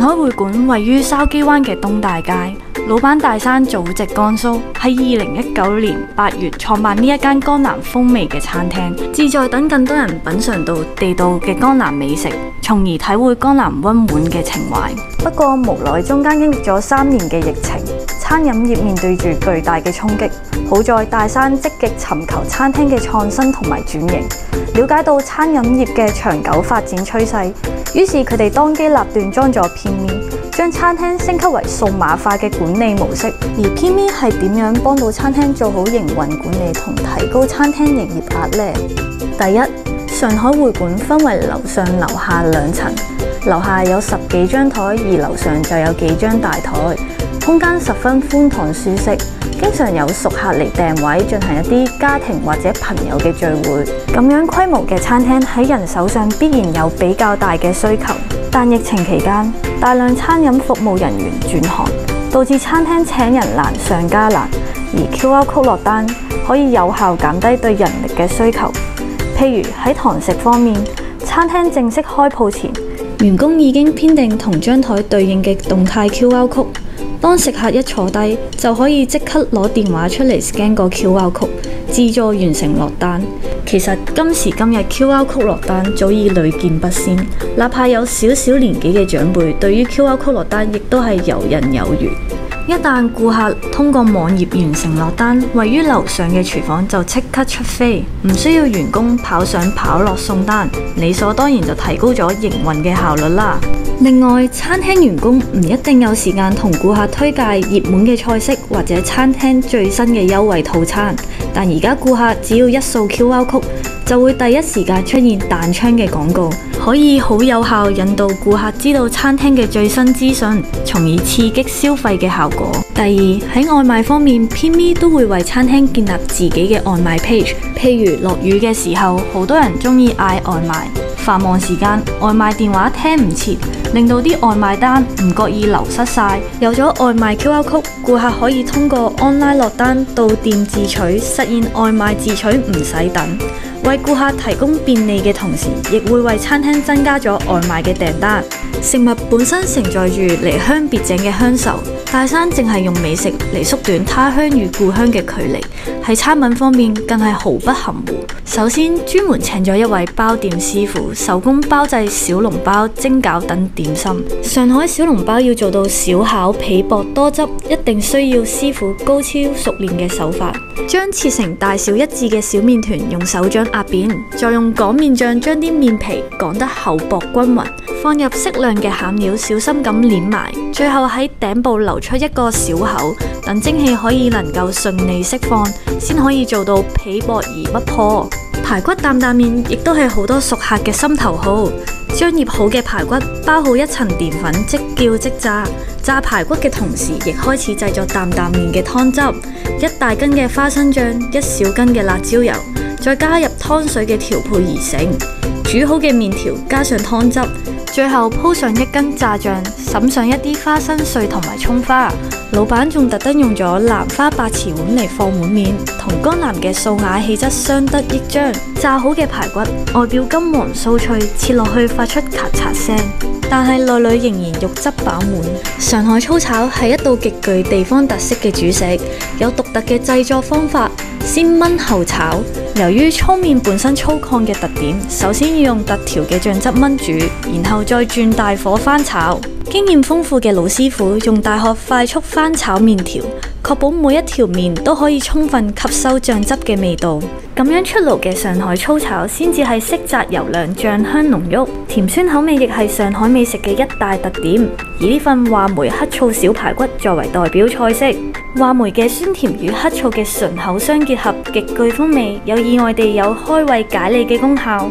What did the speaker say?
海會館位於筲箕灣嘅東大街，老闆大山祖籍江蘇，喺2019年8月創辦呢一間江南風味嘅餐廳，旨在等更多人品嚐到地道嘅江南美食，從而體會江南溫婉嘅情懷。不過無奈中間經歷咗3年嘅疫情，餐飲業面對住巨大嘅衝擊。好在大山積極尋求餐廳嘅創新同埋轉型，了解到餐飲業嘅長久發展趨勢，於是佢哋當機立斷裝咗片面，將餐廳升級為數碼化嘅管理模式。而片面係點樣幫到餐廳做好營運管理同提高餐廳營業額呢？第一，上海會館分為樓上樓下2層，樓下有10幾張台，而樓上就有幾張大台，空間十分寬敞舒適。經常有熟客嚟訂位，進行一啲家庭或者朋友嘅聚會。咁樣規模嘅餐廳喺人手上必然有比較大嘅需求。但疫情期間，大量餐飲服務人員轉行，導致餐廳請人難上加難。而 QR Code 落單可以有效減低對人力嘅需求。譬如喺堂食方面，餐廳正式開鋪前，員工已經編定同張台對應嘅動態 QR Code。當食客一坐低，就可以即刻攞電話出嚟 scan 個 QR Code，自助完成落單。其實今時今日 QR Code 落單早已屢見不鮮，哪怕有少少年紀嘅長輩，對於 QR Code 落單亦都係游刃有餘。一旦顧客通過網頁完成落單，位於樓上嘅廚房就即刻出飛，唔需要員工跑上跑落送單，理所當然就提高咗營運嘅效率啦。另外，餐廳員工唔一定有時間同顧客推介熱門嘅菜式或者餐廳最新嘅優惠套餐，但而家顧客只要一掃 QR Code，就會第一時間出現彈窗嘅廣告，可以好有效引導顧客知道餐廳嘅最新資訊，從而刺激消費嘅效果。第二，喺外賣方面，偏咪都會為餐廳建立自己嘅外賣 page， 譬如落雨嘅時候，好多人鍾意嗌外賣，繁忙時間外賣電話聽唔切，令到啲外賣單唔覺意流失晒。有咗外賣 QR Code， 顧客可以通過 online 落單到店自取，實現外賣自取唔使等。為顧客提供便利嘅同時，亦會為餐廳增加咗外賣嘅訂單。食物本身承載住離鄉別井嘅鄉愁，大山淨係用美食嚟縮短他鄉與故鄉嘅距離。喺餐品方面更係毫不含糊。首先專門請咗一位包店師傅，手工包製小籠包、蒸餃等點心。上海小籠包要做到小巧皮薄多汁，一定需要師傅高超熟練嘅手法。將切成大小一致嘅小麵團用手掌壓扁，再用擀麵醬將啲麵皮擀得厚薄均勻，放入適量嘅餡料，小心咁捏埋，最後喺頂部留出一個小口，等蒸汽可以能夠順利釋放，先可以做到皮薄而不破。排骨擔擔麵亦都係好多熟客嘅心頭好，將醃好嘅排骨包好一層澱粉，即叫即炸。炸排骨嘅同時，亦開始製作擔擔麵嘅湯汁，1大斤嘅花生醬，1小斤嘅辣椒油，再加入湯水嘅調配而成。煮好嘅麵條加上湯汁，最後鋪上1斤炸醬，灑上一啲花生碎同埋蔥花。老闆仲特登用咗蘭花白瓷碗嚟放碗面，同江南嘅素雅氣質相得益彰。炸好嘅排骨外表金黃酥脆，切落去發出咔嚓聲，但係內裏仍然肉質飽滿。上海粗炒係一道極具地方特色嘅主食，有獨特嘅製作方法，先燜後炒。由於粗麵本身粗獷嘅特點，首先要用特調嘅醬汁燜煮，然後再轉大火翻炒。經驗豐富嘅老師傅用大殼快速翻炒麵條，確保每一條麵都可以充分吸收醬汁嘅味道。咁樣出爐嘅上海粗炒先至係色澤油亮、醬香濃郁，甜酸口味亦係上海美食嘅一大特點。而呢份話梅黑醋小排骨作為代表菜式，話梅嘅酸甜與黑醋嘅醇厚相結合，極具風味，有意外地有開胃解膩嘅功效。